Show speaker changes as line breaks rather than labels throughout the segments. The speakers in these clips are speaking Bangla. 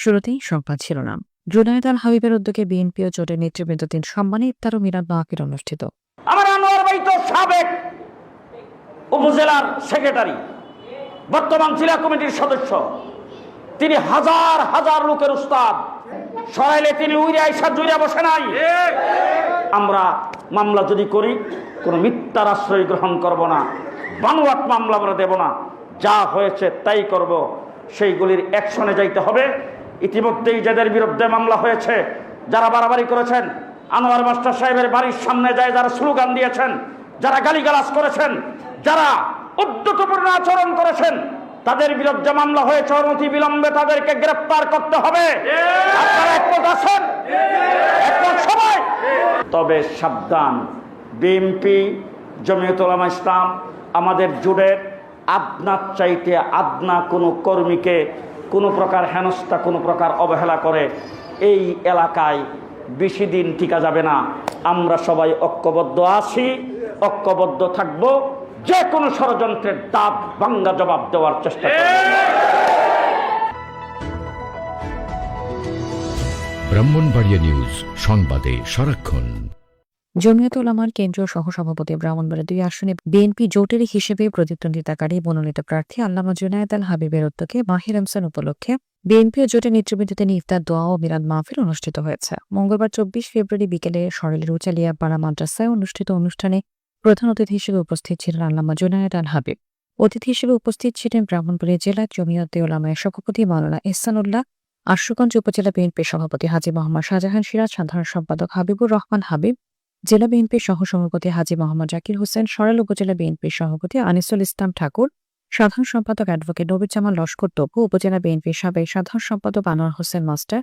শুরুতেই সংবাদ শিরোনাম। জুনায়েদ আল হাবিবের উদ্যোগে বিএনপি ও জোটের নেতৃবৃন্দ দিন সম্মানে ইফতার ও মিলাদ মাহফিল অনুষ্ঠিত।
আমার আনোয়ার ভাই তো সাবেক উপজেলার সেক্রেটারি, বর্তমান জেলা কমিটির সদস্য। তিনি হাজার হাজার লোকের উস্তাদ। সরাইলে তিনি উইরে আইসা জুড়ে বসে নাই। আমরা মামলা যদি করি কোনো মিথ্যার আশ্রয় গ্রহণ করব না, বানোয়াট মামলা আমরা দেব না। যা হয়েছে তাই করব, সেইগুলির অ্যাকশনে যাইতে হবে। ইতিমধ্যেই যাদের বিরুদ্ধে মামলা হয়েছে, যারা বাড়াবাড়ি করেছেন, আনোয়ার মাস্টার সাহেবের বাড়ির সামনে যায় যারা স্লোগান দিয়েছেন, যারা গালিগালাজ করেছেন, যারা উদ্ধতপূর্ণ আচরণ করেছেন, তাদের বিরুদ্ধে মামলা হয়েছে। অনতি বিলম্বে তাদেরকে গ্রেফতার করতে হবে। আপনারা একমত আছেন? একমত সবাই? তবে সাবধান, বিএনপি, জমিয়ত উলামা ইসলাম, আমাদের জোটের আদনার চাইতে আদনা কোনো কর্মীকে কোনো প্রকার হেনস্থা, কোনো প্রকার অবহেলা করে এই এলাকায় বেশি দিন টিকা যাবে না। আমরা সবাই ঐক্যবদ্ধ আছি, ঐক্যবদ্ধ থাকব। যে কোনো ষড়যন্ত্রের দাঁত ভাঙ্গা জবাব দেওয়ার চেষ্টা করব।
ব্রাহ্মণবাড়িয়া নিউজ, সংবাদে সারাক্ষণ।
জমিয়ত উলামার কেন্দ্রীয় সহসভাপতি ব্রাহ্মণবাড়িয়া 2 আসনে বিএনপি জোটের হিসেবে প্রতিদ্বন্দ্বিতাকারী মনোনীত প্রার্থী আল্লামা জুনায়েদ আল হাবিবের উদ্যোগে মাহে রমজান উপলক্ষে বিএনপি ও জোটের নেতৃবৃন্দদের নিয়ে ইফতার, দোয়া ও মিলাদ মাহফিল অনুষ্ঠিত হয়েছে। মঙ্গলবার 24 ফেব্রুয়ারি বিকেলে সরাইলের উচালিয়া পাড়া মাদ্রাসায় অনুষ্ঠিত অনুষ্ঠানে প্রধান অতিথি হিসেবে উপস্থিত ছিলেন আল্লামা জুনায়েদ আল হাবিব। অতিথি হিসেবে উপস্থিত ছিলেন ব্রাহ্মণবাড়িয়া জেলা জমিয়তে উলামায়ের সভাপতি মাওলানা ইহসানুল্লাহ, আশুগঞ্জ উপজেলা বিএনপির সভাপতি হাজী মোহাম্মদ শাহজাহান সিরাজ, সাধারণ সম্পাদক হাবিবুর রহমান হাবিব, জেলা বিএনপির সহসভাপতি হাজী মোহাম্মদ জাকির হোসেন, সরাইল উপজেলা বিএনপির সভাপতি আনিসুল ইসলাম ঠাকুর, সাধারণ সম্পাদক অ্যাডভোকেট নবীজ্জামান লস্কর তপু, উপজেলা বিএনপির সাবেক সাধারণ সম্পাদক আনোয়ার হোসেন মাস্টার,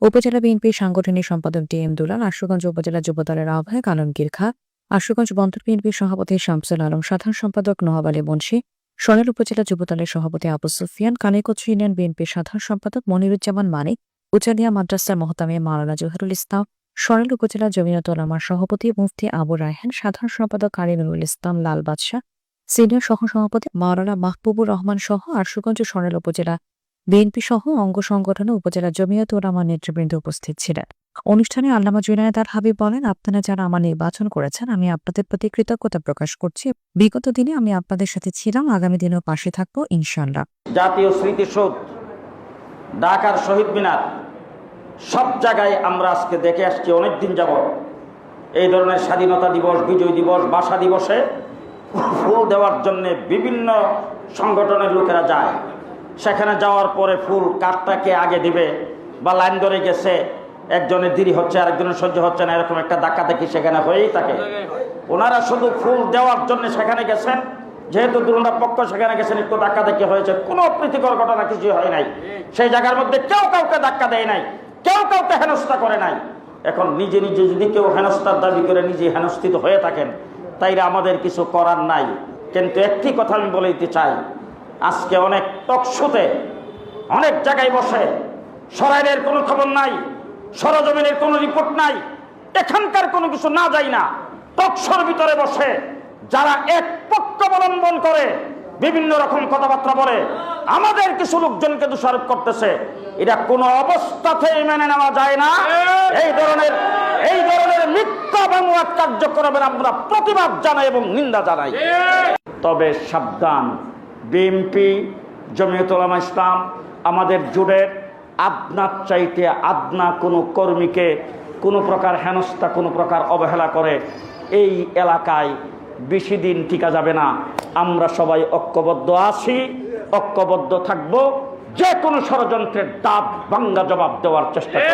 উপজেলা বিএনপির সাংগঠনিক সম্পাদক ডিএম দুলাল, আশুগঞ্জ উপজেলা যুবদলের আহ্বায়ক আলমগীর খাঁ, আশুগঞ্জ বন্দর বিএনপির সভাপতি শামসুল আলম, সাধারণ সম্পাদক নোয়াব আলী মুন্সি, সরাইল উপজেলা যুবদলের সভাপতি আবু সুফিয়ান, কানিকোচি ইউনিয়ন বিএনপির সাধারণ সম্পাদক মনিরুজ্জামান মানিক, উচালিয়া মাদ্রাসার মোহতামিম মাওলানা জহিরুল ইসলাম, সরাইল উপজেলা জমিয়ত উলামার সভাপতি মুফতি আবু রায়হান, সাধারণ সম্পাদক কারিমুল ইসলাম লাল বাদশাহ, সিনিয়র সহসভাপতি মাওলানা মাহবুবুর রহমান সহ আশুগঞ্জ সরাইল উপজেলা বিএনপি সহ অঙ্গ সংগঠনে উপজেলা জমিয়ত উলামার নেতৃবৃন্দ উপস্থিত ছিলেন। অনুষ্ঠানে আল্লামা জুনায়েদ আল হাবিব বলেন, আপনারা যারা আমার নির্বাচন করেছেন, আমি আপনাদের প্রতি কৃতজ্ঞতা প্রকাশ করছি। বিগত দিনে আমি আপনাদের সাথে ছিলাম, আগামী দিনেও পাশে থাকবো ইনশাআল্লাহ।
জাতীয় স্মৃতিসৌধ, ঢাকার শহীদ মিনার, সব জায়গায় আমরা আজকে দেখে আসছি অনেকদিন যাবৎ। এই ধরনের স্বাধীনতা দিবস, বিজয় দিবস, ভাষা দিবসে ফুল দেওয়ার জন্য বিভিন্ন সংগঠনের লোকেরা যায়। সেখানে যাওয়ার পরে ফুল কাঠটাকে আগে দিবে বা লাইন ধরে গেছে, একজনের দেরি হচ্ছে, আরেকজনের সহ্য হচ্ছে না, এরকম একটা ধাক্কা দেখি সেখানে হয়েই থাকে। ওনারা শুধু ফুল দেওয়ার জন্য সেখানে গেছেন, যেহেতু দুটা পক্ষ সেখানে গেছেন, একটু ধাক্কা দেখি হয়েছে, কোনো প্রীতিকর ঘটনা কিছু হয় নাই। সেই জায়গার মধ্যে কেউ কাউকে ধাক্কা দেয় নাই, কেউ কাউকে হেনস্থা করে নাই। এখন নিজে নিজে যদি কেউ হেনস্থার দাবি করে নিজে হেনস্থিত হয়ে থাকেন, তাইলে আমাদের কিছু করার নাই। কিন্তু একটি কথা আমি বলে দিতে চাই, আজকে অনেক টকশোতে অনেক জায়গায় বসে সরাইলের কোনো খবর নাই, সরজমিনের কোনো রিপোর্ট নাই, এখানকার কোনো কিছু না যায় না, টকশোর ভিতরে বসে যারা এক পক্ষ অবলম্বন করে বিভিন্ন রকম কথাবার্তা বলে আমাদের কিছু লোকজনকে দোষারোপ করতেছে, এটা কোনো অবস্থাতেই মেনে নেওয়া যায় না। এই ধরনের মিথ্যা বানোয়াট কার্যক্রমের আমরা প্রতিবাদ জানাই এবং নিন্দা জানাই। তবে সাবধান, বিএনপি, জমিয়ত উলামা ইসলাম, আমাদের জোটের আদনার চাইতে আদনা কোনো কর্মীকে কোনো প্রকার হেনস্থা, কোনো প্রকার অবহেলা করে এই এলাকায় বেশি দিন টিকা যাবে না। আমরা সবাই ঐক্যবদ্ধ আছি, ঐক্যবদ্ধ থাকব। যে কোনো ষড়যন্ত্রের দাঁত ভাঙ্গা জবাব দেওয়ার চেষ্টা করব।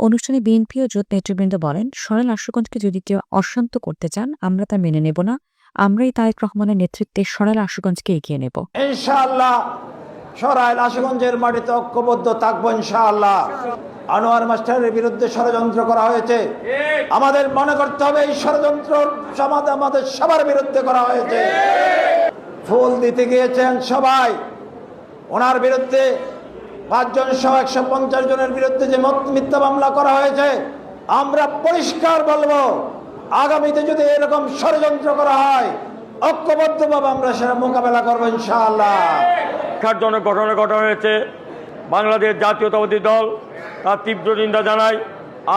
অনুষ্ঠানে বিএনপি ও জোট নেতৃবৃন্দ বলেন, সরাইল আশুগঞ্জকে যদি কেউ অশান্ত করতে চান, আমরা তা মেনে নেব না। আমরাই তারেক রহমানের নেতৃত্বে সরাইল আশুগঞ্জকে এগিয়ে নেব
ইনশাআল্লাহ। সরাইল আশুগঞ্জের মাটিতে ঐক্যবদ্ধ থাকবো ইনশাআল্লাহ। আনোয়ার মাস্টারের বিরুদ্ধে ষড়যন্ত্র করা হয়েছে, আমাদের মনে করতে হবে এই ষড়যন্ত্র আমাদের সবার বিরুদ্ধে করা হয়েছে। ফুল দিতে গিয়েছেন সবাই, ওনার বিরুদ্ধে 5 জন সহ 150 জনের বিরুদ্ধে যে মিথ্যা মামলা করা হয়েছে, আমরা পরিষ্কার বলবো, আগামীতে যদি এরকম ষড়যন্ত্র করা হয় ঐক্যবদ্ধভাবে আমরা সেটা মোকাবেলা করবো ইনশাআল্লাহ।
জন্য ঘটনা ঘটা হয়েছে,
বাংলাদেশ জাতীয়তাবাদী দল তার তীব্র নিন্দা জানায়।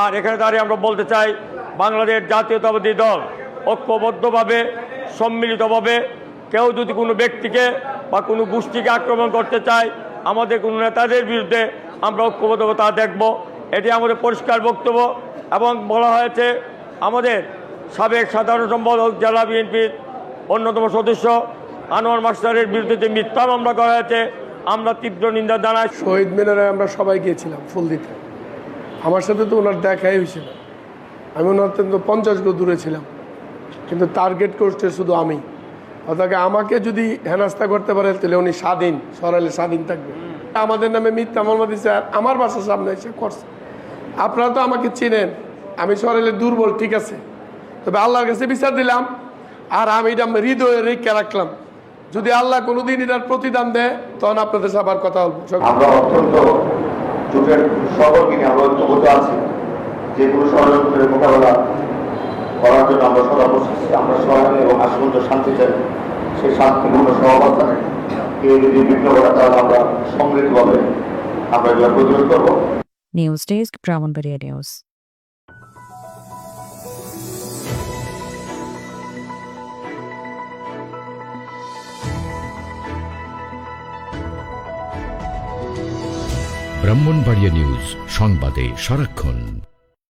আর এখানে দাঁড়িয়ে আমরা বলতে চাই, বাংলাদেশ জাতীয়তাবাদী দল ঐক্যবদ্ধভাবে সম্মিলিতভাবে কেউ যদি কোনো ব্যক্তিকে বা কোনো গোষ্ঠীকে আক্রমণ করতে চায়, আমাদের কোনো নেতাদের বিরুদ্ধে আমরা ঐক্যবদ্ধভাবে তা দেখব। এটি আমাদের পরিষ্কার বক্তব্য। এবং বলা হয়েছে আমাদের সাবেক সাধারণ সম্পাদক জেলা বিএনপির অন্যতম সদস্য আনোয়ার মাস্টারের বিরুদ্ধে যে মিথ্যা মামলা করা হয়েছে, আমরা তীব্র নিন্দা জানাই।
শহীদ মিনারে আমরা সবাই গিয়েছিলাম ফুল দিতে। আমার সাথে তো ওনার দেখাই হয়েছিল। আমি ওনার তো 50 গজ দূরে ছিলাম, কিন্তু টার্গেট করছে শুধু আমি। অর্থাৎ আমাকে যদি হেনস্থা করতে পারে তাহলে উনি স্বাধীন, সরাইলে স্বাধীন থাকবে। আমাদের নামে মিথ্যা মামলা দিচ্ছে, আর আমার বাসার সামনে এসে করছে। আপনারা তো আমাকে চিনেন, আমি সরাইলে দুর্বল, ঠিক আছে, তবে আল্লাহর কাছে বিচার দিলাম। আর আমি এটা হৃদয়ে রেখে রাখলাম, যদি আল্লাহ কোনোদিন এটার প্রতিদান দেয় তখন আপনাদের সাথে আবার কথা বলবো।
আমরা অত্যন্ত জোটের সকলকে নিয়ে আমরা ঐক্যবদ্ধ আছি। যে কোনো ষড়যন্ত্রের মোকাবেলা করার জন্য আমরা সদা প্রস্তুত। আমরা সবাই এবং আশুগঞ্জ শান্তি চাই, সেই শান্তিপূর্ণ সহাবস্থানে কেউ যদি বিপ্লব করে তাহলে আমরা সম্মিলিতভাবে আমরা এগুলো প্রতিরোধ করবো।
News desk, Brahmanbaria news.
Brahmanbaria news, সংবাদে সারাক্ষণ।